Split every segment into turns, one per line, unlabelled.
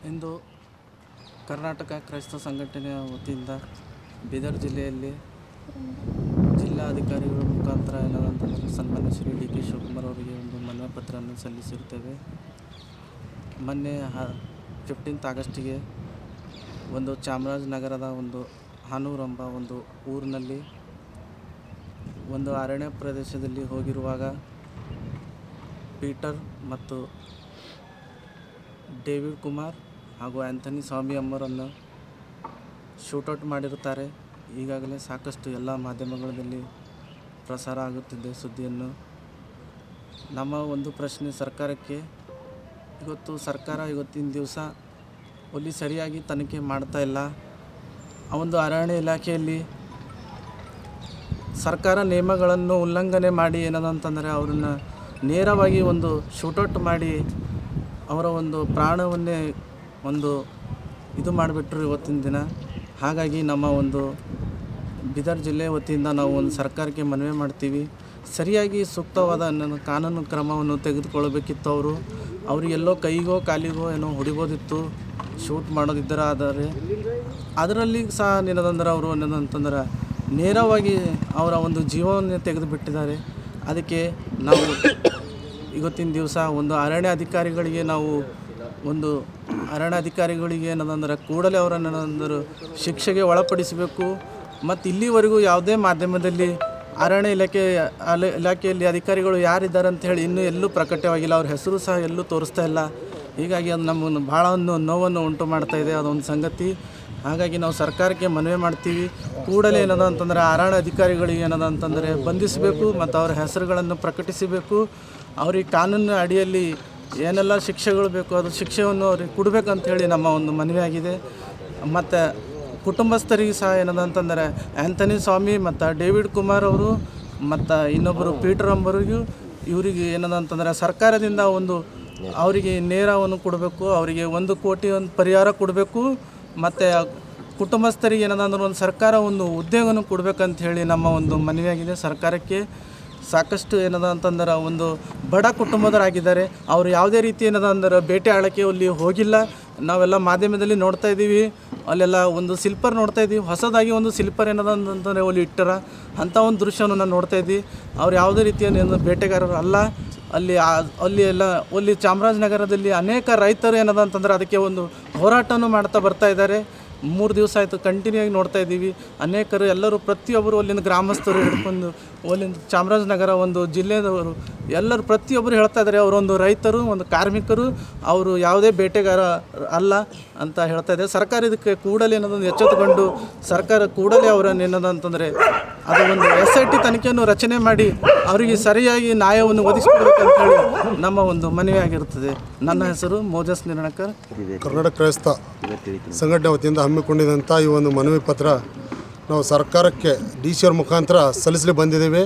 ಇಂದು ಕರ್ನಾಟಕ ಕ್ರೈಸ್ತ ಸಂಘಟನೆಯ ವತಿಯಿಂದ ಬೀದರ್ ಜಿಲ್ಲೆಯಲ್ಲಿ ಜಿಲ್ಲಾಧಿಕಾರಿಗಳ ಮುಖಾಂತರ ಏನಂತಂದರೆ ಸನ್ಮಾನ್ಯ ಶ್ರೀ ಡಿ ಕೆ ಶಿವಕುಮಾರ್ ಅವರಿಗೆ ಒಂದು ಮನವಿ ಪತ್ರವನ್ನು ಸಲ್ಲಿಸಿರುತ್ತೇವೆ. ಮೊನ್ನೆ 15 ಆಗಸ್ಟಿಗೆ ಒಂದು ಚಾಮರಾಜನಗರದ ಒಂದು ಹಾನೂರು ಎಂಬ ಒಂದು ಊರಿನಲ್ಲಿ ಒಂದು ಅರಣ್ಯ ಪ್ರದೇಶದಲ್ಲಿ ಹೋಗಿರುವಾಗ ಪೀಟರ್ ಮತ್ತು ಡೇವಿಡ್ ಕುಮಾರ್ ಹಾಗೂ ಆ್ಯಂಥನಿ ಸ್ವಾಮಿ ಎಂಬರನ್ನು ಶೂಟೌಟ್ ಮಾಡಿರುತ್ತಾರೆ. ಈಗಾಗಲೇ ಸಾಕಷ್ಟು ಎಲ್ಲ ಮಾಧ್ಯಮಗಳಲ್ಲಿ ಪ್ರಸಾರ ಆಗುತ್ತಿದೆ ಸುದ್ದಿಯನ್ನು. ನಮ್ಮ ಒಂದು ಪ್ರಶ್ನೆ ಸರ್ಕಾರಕ್ಕೆ, ಇವತ್ತಿನ ದಿವಸ ಅಲ್ಲಿ ಸರಿಯಾಗಿ ತನಿಖೆ ಮಾಡ್ತಾ ಇಲ್ಲ. ಆ ಒಂದು ಅರಣ್ಯ ಇಲಾಖೆಯಲ್ಲಿ ಸರ್ಕಾರ ನಿಯಮಗಳನ್ನು ಉಲ್ಲಂಘನೆ ಮಾಡಿ ಏನದಂತಂದರೆ ಅವರನ್ನು ನೇರವಾಗಿ ಒಂದು ಶೂಟೌಟ್ ಮಾಡಿ ಅವರ ಒಂದು ಪ್ರಾಣವನ್ನೇ ಇದು ಮಾಡಿಬಿಟ್ರು ಇವತ್ತಿನ ದಿನ. ಹಾಗಾಗಿ ನಮ್ಮ ಒಂದು ಬೀದರ್ ಜಿಲ್ಲೆ ವತಿಯಿಂದ ನಾವು ಒಂದು ಸರ್ಕಾರಕ್ಕೆ ಮನವಿ ಮಾಡ್ತೀವಿ, ಸರಿಯಾಗಿ ಸೂಕ್ತವಾದ ಕಾನೂನು ಕ್ರಮವನ್ನು ತೆಗೆದುಕೊಳ್ಳಬೇಕಿತ್ತು. ಅವರಿಗೆಲ್ಲೋ ಕೈಗೋ ಕಾಲಿಗೋ ಏನೋ ಹೊಡಿಬೋದಿತ್ತು, ಶೂಟ್ ಮಾಡೋದಿದ್ದರೆ. ಆದರೆ ಅದರಲ್ಲಿ ಸಹ ಏನದಂದ್ರೆ ಅವರು ಏನಂತಂದ್ರೆ ನೇರವಾಗಿ ಅವರ ಒಂದು ಜೀವವನ್ನು ತೆಗೆದುಬಿಟ್ಟಿದ್ದಾರೆ. ಅದಕ್ಕೆ ನಾವು ಇವತ್ತಿನ ದಿವಸ ಒಂದು ಅರಣ್ಯ ಅಧಿಕಾರಿಗಳಿಗೆ ಏನದಂದ್ರೆ ಕೂಡಲೇ ಅವರನ್ನು ಶಿಕ್ಷೆಗೆ ಒಳಪಡಿಸಬೇಕು. ಮತ್ತು ಇಲ್ಲಿವರೆಗೂ ಯಾವುದೇ ಮಾಧ್ಯಮದಲ್ಲಿ ಅರಣ್ಯ ಇಲಾಖೆಯಲ್ಲಿ ಅಧಿಕಾರಿಗಳು ಯಾರಿದ್ದಾರೆ ಅಂತ ಹೇಳಿ ಇನ್ನೂ ಎಲ್ಲೂ ಪ್ರಕಟವಾಗಿಲ್ಲ. ಅವ್ರ ಹೆಸರು ಸಹ ಎಲ್ಲೂ ತೋರಿಸ್ತಾ ಇಲ್ಲ. ಹೀಗಾಗಿ ಅದು ನಮ್ಮನ್ನು ಭಾಳ ನೋವನ್ನು ಉಂಟು ಮಾಡ್ತಾ ಇದೆ ಅದೊಂದು ಸಂಗತಿ. ಹಾಗಾಗಿ ನಾವು ಸರ್ಕಾರಕ್ಕೆ ಮನವಿ ಮಾಡ್ತೀವಿ, ಕೂಡಲೇ ಅಂತಂದರೆ ಅರಣ್ಯ ಅಧಿಕಾರಿಗಳಿಗೆ ಅಂತಂದರೆ ಬಂಧಿಸಬೇಕು ಮತ್ತು ಅವರ ಹೆಸರುಗಳನ್ನು ಪ್ರಕಟಿಸಬೇಕು. ಅವ್ರಿಗೆ ಕಾನೂನು ಅಡಿಯಲ್ಲಿ ಏನೆಲ್ಲ ಶಿಕ್ಷೆಗಳು ಬೇಕು ಅದು ಶಿಕ್ಷೆಯನ್ನು ಅವ್ರಿಗೆ ಕೊಡಬೇಕಂತೇಳಿ ನಮ್ಮ ಒಂದು ಮನವಿಯಾಗಿದೆ. ಮತ್ತು ಕುಟುಂಬಸ್ಥರಿಗೆ ಸಹ ಅಂತಂದರೆ ಆ್ಯಂಥನಿ ಸ್ವಾಮಿ ಮತ್ತು ಡೇವಿಡ್ ಕುಮಾರ್ ಅವರು ಮತ್ತು ಇನ್ನೊಬ್ಬರು ಪೀಟರ್ ಎಂಬರಿಗೂ ಇವರಿಗೆ ಅಂತಂದರೆ ಸರ್ಕಾರದಿಂದ ಅವರಿಗೆ ನೇರವನ್ನು ಕೊಡಬೇಕು, ಅವರಿಗೆ 1 ಕೋಟಿ ಪರಿಹಾರ ಕೊಡಬೇಕು. ಮತ್ತು ಕುಟುಂಬಸ್ಥರಿಗೆ ಏನದಂದ್ರೆ ಒಂದು ಸರ್ಕಾರ ಒಂದು ಉದ್ಯೋಗವನ್ನು ಕೊಡಬೇಕಂತ ಹೇಳಿ ನಮ್ಮ ಒಂದು ಮನವಿಯಾಗಿದೆ ಸರ್ಕಾರಕ್ಕೆ. ಸಾಕಷ್ಟು ಅಂತಂದ್ರೆ ಒಂದು ಬಡ ಕುಟುಂಬದವರಾಗಿದ್ದಾರೆ. ಅವರು ಯಾವುದೇ ರೀತಿ ಅಂದ್ರೆ ಬೇಟೆ ಆಳಕ್ಕೆ ಅಲ್ಲಿ ಹೋಗಿಲ್ಲ. ನಾವೆಲ್ಲ ಮಾಧ್ಯಮದಲ್ಲಿ ನೋಡ್ತಾ ಇದ್ದೀವಿ, ಅಲ್ಲೆಲ್ಲ ಒಂದು ಸ್ಲಿಪ್ಪರ್ ನೋಡ್ತಾ ಇದ್ದೀವಿ, ಹೊಸದಾಗಿ ಒಂದು ಸ್ಲಿಪ್ಪರ್ ಅಂತಂದರೆ ಅಲ್ಲಿ ಇಟ್ಟರ ಅಂಥ ಒಂದು ದೃಶ್ಯವನ್ನು ನಾನು ನೋಡ್ತಾ ಇದ್ದೀವಿ. ಅವ್ರು ಯಾವುದೇ ರೀತಿಯ ಬೇಟೆಗಾರರು ಅಲ್ಲ. ಅಲ್ಲಿ ಚಾಮರಾಜನಗರದಲ್ಲಿ ಅನೇಕ ರೈತರು ಅಂತಂದ್ರೆ ಅದಕ್ಕೆ ಒಂದು ಹೋರಾಟವನ್ನು ಮಾಡ್ತಾ ಬರ್ತಾ ಇದ್ದಾರೆ. 3 ದಿವಸ ಆಯಿತು ಕಂಟಿನ್ಯೂ ಆಗಿ ನೋಡ್ತಾ ಇದ್ದೀವಿ. ಅನೇಕರು ಎಲ್ಲರೂ ಪ್ರತಿಯೊಬ್ಬರು ಅಲ್ಲಿನ ಗ್ರಾಮಸ್ಥರು ಹಿಡ್ಕೊಂಡು ಅಲ್ಲಿಂದ ಚಾಮರಾಜನಗರ ಒಂದು ಜಿಲ್ಲೆದವರು ಎಲ್ಲರೂ ಪ್ರತಿಯೊಬ್ಬರು ಹೇಳ್ತಾ ಇದ್ದಾರೆ ಅವರೊಂದು ರೈತರು, ಒಂದು ಕಾರ್ಮಿಕರು, ಅವರು ಯಾವುದೇ ಬೇಟೆಗಾರ ಅಲ್ಲ ಅಂತ ಹೇಳ್ತಾ ಇದೆ. ಸರ್ಕಾರ ಇದಕ್ಕೆ ಕೂಡಲೇ ಎಚ್ಚೆತ್ತುಕೊಂಡು ಸರ್ಕಾರ ಕೂಡಲೇ ಅವರನ್ನು ಅಂತಂದರೆ ಅದು ಒಂದು SIT ತನಿಖೆಯನ್ನು ರಚನೆ ಮಾಡಿ ಅವರಿಗೆ ಸರಿಯಾಗಿ ನ್ಯಾಯವನ್ನು ಒದಗಿಸಬೇಕಂತೇಳಿ ನಮ್ಮ ಒಂದು ಮನವಿಯಾಗಿರುತ್ತದೆ. ನನ್ನ ಹೆಸರು ಮೋಜಸ್ ನಿರ್ಣಕರ್,
ಕರ್ನಾಟಕ ಕ್ರೈಸ್ತ ಸಂಘಟನೆ ವತಿಯಿಂದ ಹಮ್ಮಿಕೊಂಡಿದ್ದಂಥ ಈ ಒಂದು ಮನವಿ ಪತ್ರ ನಾವು ಸರ್ಕಾರಕ್ಕೆ DC ಅವ್ರ ಮುಖಾಂತರ ಸಲ್ಲಿಸಲಿ ಬಂದಿದ್ದೀವಿ.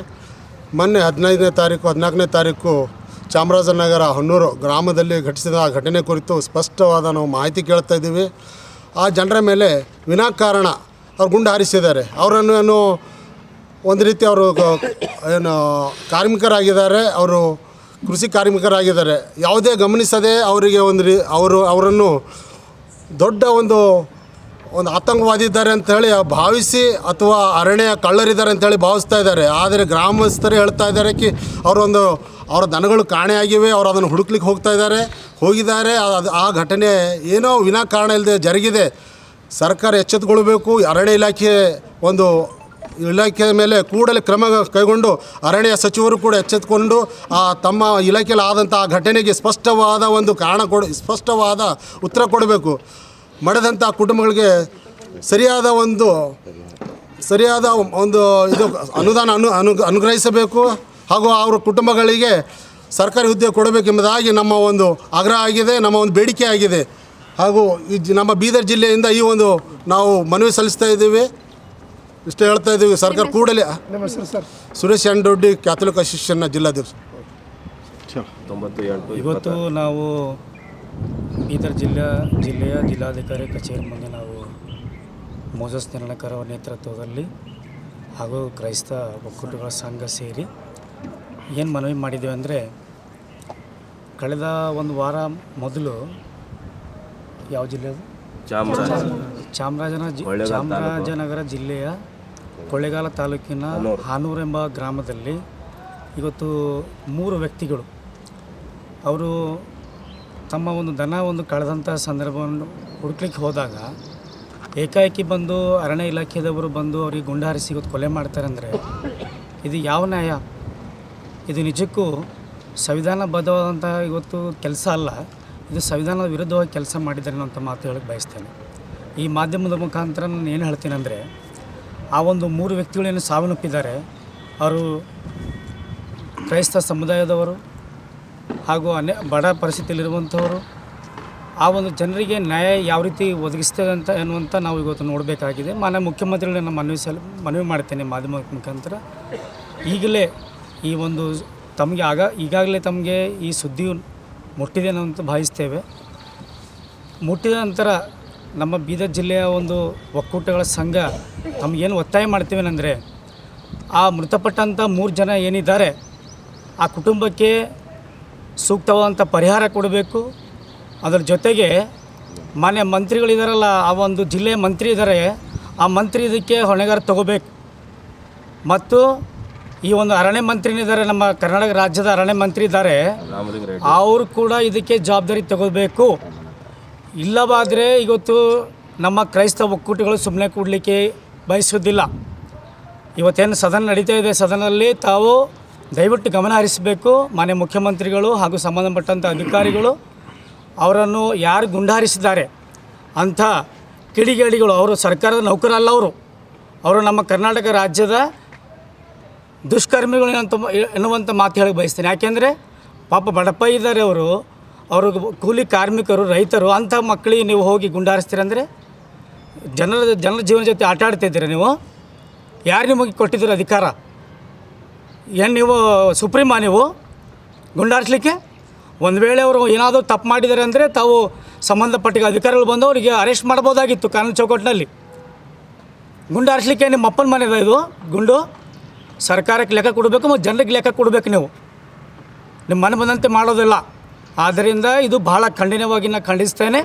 ಮೊನ್ನೆ 15ನೇ ತಾರೀಕು 14ನೇ ತಾರೀಕು ಚಾಮರಾಜನಗರ ಹೊನ್ನೂರು ಗ್ರಾಮದಲ್ಲಿ ಘಟಿಸಿದ ಆ ಘಟನೆ ಕುರಿತು ಸ್ಪಷ್ಟವಾದ ನಾವು ಮಾಹಿತಿ ಕೇಳ್ತಾ ಇದ್ದೀವಿ. ಆ ಜನರ ಮೇಲೆ ವಿನಾಕಾರಣ ಅವ್ರು ಗುಂಡು ಹಾರಿಸಿದ್ದಾರೆ. ಅವರನ್ನು ಒಂದು ರೀತಿ ಅವರು ಕಾರ್ಮಿಕರಾಗಿದ್ದಾರೆ, ಅವರು ಕೃಷಿ ಕಾರ್ಮಿಕರಾಗಿದ್ದಾರೆ. ಯಾವುದೇ ಗಮನಿಸದೆ ಅವರಿಗೆ ಅವರನ್ನು ದೊಡ್ಡ ಒಂದು ಆತಂಕವಾದಿ ಇದ್ದಾರೆ ಅಂಥೇಳಿ ಭಾವಿಸಿ ಅಥವಾ ಅರಣ್ಯ ಕಳ್ಳರಿದ್ದಾರೆ ಅಂಥೇಳಿ ಭಾವಿಸ್ತಾ ಇದ್ದಾರೆ. ಆದರೆ ಗ್ರಾಮಸ್ಥರು ಹೇಳ್ತಾ ಇದ್ದಾರೆ ಅವರ ದನಗಳು ಕಾಣೆಯಾಗಿವೆ, ಅವರು ಅದನ್ನು ಹುಡುಕ್ಲಿಕ್ಕೆ ಹೋಗಿದ್ದಾರೆ. ಆ ಘಟನೆ ಏನೋ ವಿನಾಕಾರಣ ಇಲ್ಲದೆ ಜರುಗಿದೆ. ಸರ್ಕಾರ ಎಚ್ಚೆತ್ತುಕೊಳ್ಬೇಕು. ಅರಣ್ಯ ಇಲಾಖೆ ಮೇಲೆ ಕೂಡಲೇ ಕ್ರಮ ಕೈಗೊಂಡು ಅರಣ್ಯ ಸಚಿವರು ಕೂಡ ಎಚ್ಚೆತ್ತುಕೊಂಡು ತಮ್ಮ ಇಲಾಖೆಯಲ್ಲಿ ಆದಂಥ ಆ ಘಟನೆಗೆ ಸ್ಪಷ್ಟವಾದ ಉತ್ತರ ಕೊಡಬೇಕು. ಮಡಿದಂಥ ಕುಟುಂಬಗಳಿಗೆ ಸರಿಯಾದ ಒಂದು ಇದು ಅನುದಾನ ಅನುಗ್ರಹಿಸಬೇಕು ಹಾಗೂ ಅವರ ಕುಟುಂಬಗಳಿಗೆ ಸರ್ಕಾರಿ ಹುದ್ದೆ ಕೊಡಬೇಕೆಂಬುದಾಗಿ ನಮ್ಮ ಒಂದು ಆಗ್ರಹ ಆಗಿದೆ, ನಮ್ಮ ಒಂದು ಬೇಡಿಕೆ ಆಗಿದೆ. ಹಾಗೂ ನಮ್ಮ ಬೀದರ್ ಜಿಲ್ಲೆಯಿಂದ ಈ ಒಂದು ನಾವು ಮನವಿ ಸಲ್ಲಿಸ್ತಾ ಇದ್ದೀವಿ. ಇಷ್ಟು ಹೇಳ್ತಾ ಇದ್ದೀವಿ. ಸರ್ಕಾರ ಕೂಡಲೇ ಸುರೇಶ್ ಅಂಡೊಡ್ಡಿ ಕ್ಯಾಥಲಿಕ್ ಅಸೋಸಿಯೇಷನ್ನ ಜಿಲ್ಲಾಧ್ಯಕ್ಷ.
ಇವತ್ತು ನಾವು ಬೀದರ್ ಜಿಲ್ಲೆಯ ಜಿಲ್ಲಾಧಿಕಾರಿ ಕಚೇರಿ ಮುಂದೆ ನಾವು ಮೋಜಸ್ ನಿರ್ಣಕರ್ ಅವರ ನೇತೃತ್ವದಲ್ಲಿ ಹಾಗೂ ಕ್ರೈಸ್ತ ಒಕ್ಕೂಟಗಳ ಸಂಘ ಸೇರಿ ಏನು ಮನವಿ ಮಾಡಿದ್ದೇವೆ ಅಂದರೆ, ಕಳೆದ ಒಂದು ವಾರ ಮೊದಲು ಯಾವ ಜಿಲ್ಲೆ ಅದು? ಚಾಮರಾಜನಗರ ಜಿಲ್ಲೆಯ ಕೊಳ್ಳೇಗಾಲ ತಾಲೂಕಿನ ಹಾನೂರು ಎಂಬ ಗ್ರಾಮದಲ್ಲಿ ಇವತ್ತು 3 ವ್ಯಕ್ತಿಗಳು ಅವರು ತಮ್ಮ ಒಂದು ದನ ಕಳೆದಂಥ ಸಂದರ್ಭವನ್ನು ಹುಡುಕ್ಲಿಕ್ಕೆ ಹೋದಾಗ ಏಕಾಏಕಿ ಬಂದು ಅರಣ್ಯ ಇಲಾಖೆದವರು ಬಂದು ಅವರಿಗೆ ಗುಂಡು ಹಾರಿಸಿ ಇವತ್ತು ಕೊಲೆ ಮಾಡ್ತಾರೆ ಅಂದರೆ ಇದು ಯಾವ ನ್ಯಾಯ? ಇದು ನಿಜಕ್ಕೂ ಸಂವಿಧಾನಬದ್ಧವಾದಂಥ ಇವತ್ತು ಕೆಲಸ ಅಲ್ಲ, ಇದು ಸಂವಿಧಾನದ ವಿರುದ್ಧವಾಗಿ ಕೆಲಸ ಮಾಡಿದ್ದಾರೆ ಅಂತ ಮಾತು ಹೇಳಕ್ಕೆ ಬಯಸ್ತೇನೆ. ಈ ಮಾಧ್ಯಮದ ಮುಖಾಂತರ ನಾನು ಏನು ಹೇಳ್ತೀನಿ ಅಂದರೆ, ಆ ಒಂದು 3 ವ್ಯಕ್ತಿಗಳೇನು ಸಾವನ್ನಪ್ಪಿದ್ದಾರೆ ಅವರು ಕ್ರೈಸ್ತ ಸಮುದಾಯದವರು ಹಾಗೂ ಬಡ ಪರಿಸ್ಥಿತಿಯಲ್ಲಿರುವಂಥವರು. ಆ ಒಂದು ಜನರಿಗೆ ನ್ಯಾಯ ಯಾವ ರೀತಿ ಒದಗಿಸ್ತದೆ ಅಂತ ಎನ್ನುವಂಥ ನಾವು ಇವತ್ತು ನೋಡಬೇಕಾಗಿದೆ. ಮಾನ್ಯ ಮುಖ್ಯಮಂತ್ರಿಗಳನ್ನ ಮನವಿ ಮಾಡ್ತೇನೆ ಮಾಧ್ಯಮದ ಮುಖಾಂತರ. ಈಗಲೇ ಈ ಒಂದು ಈಗಾಗಲೇ ತಮಗೆ ಈ ಸುದ್ದಿ ಮುಟ್ಟಿದೆ ಅಂತ ಭಾವಿಸ್ತೇವೆ. ಮುಟ್ಟಿದ ನಂತರ ನಮ್ಮ ಬೀದರ್ ಜಿಲ್ಲೆಯ ಒಂದು ಒಕ್ಕೂಟಗಳ ಸಂಘ ತಮಗೇನು ಒತ್ತಾಯ ಮಾಡ್ತೀವೇನೆಂದರೆ, ಆ ಮೃತಪಟ್ಟಂಥ 3 ಜನ ಏನಿದ್ದಾರೆ ಆ ಕುಟುಂಬಕ್ಕೆ ಸೂಕ್ತವಾದಂಥ ಪರಿಹಾರ ಕೊಡಬೇಕು. ಅದರ ಜೊತೆಗೆ ಮಾನ್ಯ ಮಂತ್ರಿಗಳಿದಾರಲ್ಲ, ಆ ಒಂದು ಜಿಲ್ಲೆಯ ಮಂತ್ರಿ ಇದ್ದಾರೆ, ಆ ಮಂತ್ರಿ ಇದಕ್ಕೆ ಹೊಣೆಗಾರ ತಗೋಬೇಕು. ಮತ್ತು ಈ ಒಂದು ಅರಣ್ಯ ಮಂತ್ರಿನಿದ್ದಾರೆ, ನಮ್ಮ ಕರ್ನಾಟಕ ರಾಜ್ಯದ ಅರಣ್ಯ ಮಂತ್ರಿ ಇದ್ದಾರೆ, ಅವರು ಕೂಡ ಇದಕ್ಕೆ ಜವಾಬ್ದಾರಿ ತಗೋಬೇಕು. ಇಲ್ಲವಾದರೆ ಇವತ್ತು ನಮ್ಮ ಕ್ರೈಸ್ತ ಒಕ್ಕೂಟಗಳು ಸುಮ್ಮನೆ ಕೂಡಲಿಕ್ಕೆ ಬಯಸೋದಿಲ್ಲ. ಇವತ್ತೇನು ಸದನ ನಡೀತಾ ಇದೆ, ಸದನದಲ್ಲಿ ತಾವು ದಯವಿಟ್ಟು ಗಮನ ಹರಿಸಬೇಕು. ಮಾನ್ಯ ಮುಖ್ಯಮಂತ್ರಿಗಳು ಹಾಗೂ ಸಂಬಂಧಪಟ್ಟಂಥ ಅಧಿಕಾರಿಗಳು ಅವರನ್ನು ಯಾರು ಗುಂಡಾರಿಸಿದ್ದಾರೆ ಅಂಥ ಕಿಡಿಗೇಡಿಗಳು, ಅವರು ಸರ್ಕಾರದ ನೌಕರಲ್ಲ, ಅವರು ನಮ್ಮ ಕರ್ನಾಟಕ ರಾಜ್ಯದ ದುಷ್ಕರ್ಮಿಗಳು ಎನ್ನುವಂಥ ಮಾತು ಹೇಳಕ್ಕೆ ಬಯಸ್ತೇನೆ. ಯಾಕೆಂದರೆ ಪಾಪ ಬಡಪ ಇದ್ದಾರೆ, ಅವರು ಕೂಲಿ ಕಾರ್ಮಿಕರು, ರೈತರು. ಅಂಥ ಮಕ್ಕಳಿಗೆ ನೀವು ಹೋಗಿ ಗುಂಡಾರಿಸ್ತೀರಂದರೆ ಜನರ ಜೀವನ ಜೊತೆ ಆಟ ಆಡ್ತಿದ್ದೀರ ನೀವು. ಯಾರು ನಿಮಗೆ ಕೊಟ್ಟಿದ್ದೀರ ಅಧಿಕಾರ? ಏನು ನೀವು ಸುಪ್ರೀಮಾ ನೀವು ಗುಂಡಾರಿಸಲಿಕ್ಕೆ? ಒಂದು ವೇಳೆ ಅವರು ಏನಾದರೂ ತಪ್ಪು ಮಾಡಿದ್ದಾರೆ ಅಂದರೆ ತಾವು ಸಂಬಂಧಪಟ್ಟ ಅಧಿಕಾರಿಗಳು ಬಂದು ಅವರಿಗೆ ಅರೆಸ್ಟ್ ಮಾಡ್ಬೋದಾಗಿತ್ತು ಕಾನೂನು ಚೌಕಟ್ಟಿನಲ್ಲಿ. ಗುಂಡಾರಿಸಲಿಕ್ಕೆ ನಿಮ್ಮ ಅಪ್ಪನ ಮನೆದ ಇದು ಗುಂಡು? ಸರ್ಕಾರಕ್ಕೆ ಲೆಕ್ಕ ಕೊಡಬೇಕು ಮತ್ತು ಜನರಿಗೆ ಲೆಕ್ಕ ಕೊಡಬೇಕು. ನೀವು ನಿಮ್ಮ ಮನೆ ಬಂದಂತೆ ಮಾಡೋದಿಲ್ಲ. ಆದ್ದರಿಂದ ಇದು ಬಹಳ ಖಂಡನೀಯವಾಗಿ ನಾನು ಖಂಡಿಸ್ತೇನೆ.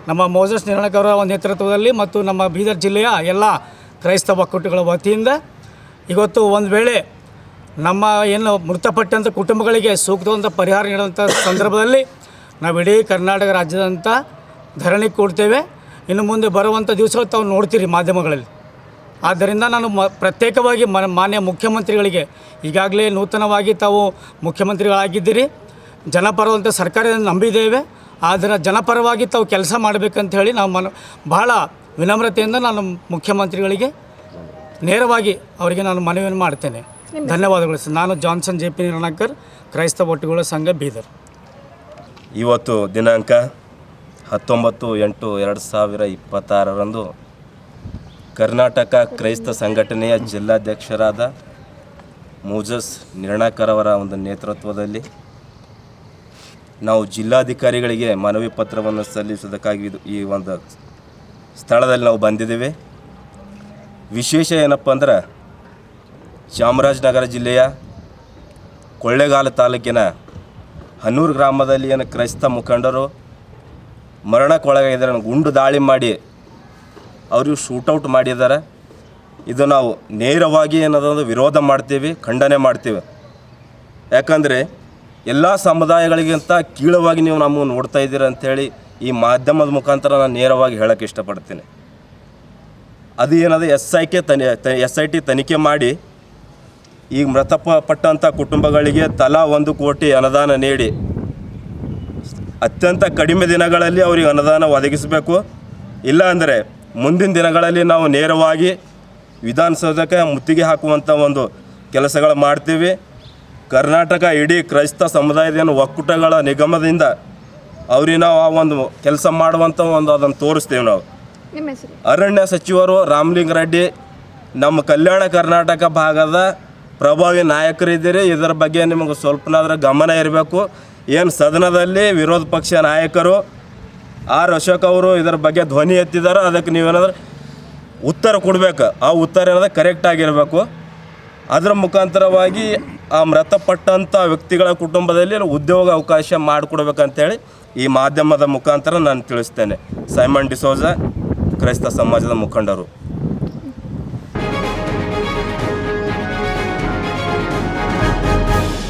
ನಮ್ಮ ಮೋಸಸ್ ನಿರ್ಣಾಯಕ್ ಅವರ ಒಂದು ನೇತೃತ್ವದಲ್ಲಿ ಮತ್ತು ನಮ್ಮ ಬೀದರ್ ಜಿಲ್ಲೆಯ ಎಲ್ಲ ಕ್ರೈಸ್ತ ಒಕ್ಕೂಟಗಳ ವತಿಯಿಂದ ಇವತ್ತು ಒಂದು ವೇಳೆ ನಮ್ಮ ಏನು ಮೃತಪಟ್ಟಂಥ ಕುಟುಂಬಗಳಿಗೆ ಸೂಕ್ತವಾದಂಥ ಪರಿಹಾರ ನೀಡುವಂಥ ಸಂದರ್ಭದಲ್ಲಿ ನಾವು ಇಡೀ ಕರ್ನಾಟಕ ರಾಜ್ಯದಂಥ ಧರಣಿ ಕೊಡ್ತೇವೆ. ಇನ್ನು ಮುಂದೆ ಬರುವಂಥ ದಿವಸಗಳು ತಾವು ನೋಡ್ತೀರಿ ಮಾಧ್ಯಮಗಳಲ್ಲಿ. ಆದ್ದರಿಂದ ನಾನು ಪ್ರತ್ಯೇಕವಾಗಿ ಮಾನ್ಯ ಮುಖ್ಯಮಂತ್ರಿಗಳಿಗೆ, ಈಗಾಗಲೇ ನೂತನವಾಗಿ ತಾವು ಮುಖ್ಯಮಂತ್ರಿಗಳಾಗಿದ್ದೀರಿ, ಜನಪರವಂಥ ಸರ್ಕಾರದಿಂದ ನಂಬಿದ್ದೇವೆ, ಆದರೆ ಜನಪರವಾಗಿ ತಾವು ಕೆಲಸ ಮಾಡಬೇಕಂತ ಹೇಳಿ ನಾವು ಬಹಳ ವಿನಮ್ರತೆಯಿಂದ ನಾನು ಮುಖ್ಯಮಂತ್ರಿಗಳಿಗೆ ನೇರವಾಗಿ ಅವರಿಗೆ ನಾನು ಮನವಿಯನ್ನು ಮಾಡ್ತೇನೆ. ಧನ್ಯವಾದಗಳು ಸರ್. ನಾನು ಜಾನ್ಸನ್ JP ನಿರ್ಣಾಕರ್, ಕ್ರೈಸ್ತ ಒಕ್ಕೂಟಗಳ ಸಂಘ, ಬೀದರ್.
ಇವತ್ತು ದಿನಾಂಕ 19/8/2026 ಕರ್ನಾಟಕ ಕ್ರೈಸ್ತ ಸಂಘಟನೆಯ ಜಿಲ್ಲಾಧ್ಯಕ್ಷರಾದ ಮೋಸಸ್ ನಿರ್ಣಾಕರ್ ಅವರ ಒಂದು ನೇತೃತ್ವದಲ್ಲಿ ನಾವು ಜಿಲ್ಲಾಧಿಕಾರಿಗಳಿಗೆ ಮನವಿ ಪತ್ರವನ್ನು ಸಲ್ಲಿಸೋದಕ್ಕಾಗಿ ಈ ಒಂದು ಸ್ಥಳದಲ್ಲಿ ನಾವು ಬಂದಿದ್ದೇವೆ. ವಿಶೇಷ ಏನಪ್ಪ ಅಂದ್ರೆ, ಚಾಮರಾಜನಗರ ಜಿಲ್ಲೆಯ ಕೊಳ್ಳೇಗಾಲ ತಾಲೂಕಿನ ಹನ್ನೂರು ಗ್ರಾಮದಲ್ಲಿ ಏನು ಕ್ರೈಸ್ತ ಮುಖಂಡರು ಮರಣಕ್ಕೊಳಗಾಗಿದ್ದಾರೆ, ಗುಂಡು ದಾಳಿ ಮಾಡಿ ಅವರು ಶೂಟೌಟ್ ಮಾಡಿದ್ದಾರೆ. ಇದು ನಾವು ನೇರವಾಗಿ ಏನದೊಂದು ವಿರೋಧ ಮಾಡ್ತೀವಿ, ಖಂಡನೆ ಮಾಡ್ತೀವಿ. ಯಾಕಂದರೆ ಎಲ್ಲ ಸಮುದಾಯಗಳಿಗಿಂತ ಕೀಳವಾಗಿ ನೀವು ನಮ್ಮನ್ನು ನೋಡ್ತಾ ಇದ್ದೀರ ಅಂಥೇಳಿ ಈ ಮಾಧ್ಯಮದ ಮುಖಾಂತರ ನಾನು ನೇರವಾಗಿ ಹೇಳೋಕ್ಕೆ ಇಷ್ಟಪಡ್ತೀನಿ. ಅದು ಏನದು SIT ತನಿಖೆ ಮಾಡಿ ಈಗ ಮೃತಪಟ್ಟಂಥ ಕುಟುಂಬಗಳಿಗೆ ತಲಾ 1 ಕೋಟಿ ಅನುದಾನ ನೀಡಿ ಅತ್ಯಂತ ಕಡಿಮೆ ದಿನಗಳಲ್ಲಿ ಅವರಿಗೆ ಅನುದಾನ ಒದಗಿಸಬೇಕು. ಇಲ್ಲ ಅಂದರೆ ಮುಂದಿನ ದಿನಗಳಲ್ಲಿ ನಾವು ನೇರವಾಗಿ ವಿಧಾನಸೌಧಕ್ಕೆ ಮುತ್ತಿಗೆ ಹಾಕುವಂಥ ಒಂದು ಕೆಲಸಗಳು ಮಾಡ್ತೀವಿ. ಕರ್ನಾಟಕ ಇಡೀ ಕ್ರೈಸ್ತ ಸಮುದಾಯದ ಒಕ್ಕೂಟಗಳ ನಿಗಮದಿಂದ ಅವ್ರಿಗೆ ನಾವು ಆ ಒಂದು ಕೆಲಸ ಮಾಡುವಂಥ ಒಂದು ಅದನ್ನು ತೋರಿಸ್ತೀವಿ. ನಾವು ಅರಣ್ಯ ಸಚಿವರು ರಾಮಲಿಂಗಾರೆಡ್ಡಿ ನಮ್ಮ ಕಲ್ಯಾಣ ಕರ್ನಾಟಕ ಭಾಗದ ಪ್ರಭಾವಿ ನಾಯಕರಿದ್ದೀರಿ. ಇದರ ಬಗ್ಗೆ ನಿಮಗೆ ಸ್ವಲ್ಪನಾದರೂ ಗಮನ ಇರಬೇಕು. ಏನು ಸದನದಲ್ಲಿ ವಿರೋಧ ಪಕ್ಷ ನಾಯಕರು ಅಶೋಕ್ ಅವರು ಇದರ ಬಗ್ಗೆ ಧ್ವನಿ ಎತ್ತಿದಾರೋ ಅದಕ್ಕೆ ನೀವೇನಾದ್ರೂ ಉತ್ತರ ಕೊಡಬೇಕು. ಆ ಉತ್ತರ ಏನಾದರೂ ಕರೆಕ್ಟಾಗಿರಬೇಕು. ಅದರ ಮುಖಾಂತರವಾಗಿ ಆ ಮೃತಪಟ್ಟಂಥ ವ್ಯಕ್ತಿಗಳ ಕುಟುಂಬದಲ್ಲಿ ಉದ್ಯೋಗ ಅವಕಾಶ ಮಾಡಿಕೊಡ್ಬೇಕಂತೇಳಿ ಈ ಮಾಧ್ಯಮದ ಮುಖಾಂತರ ನಾನು ತಿಳಿಸ್ತೇನೆ. ಸೈಮನ್ ಡಿಸೋಜ, ಕ್ರೈಸ್ತ ಸಮಾಜದ ಮುಖಂಡರು.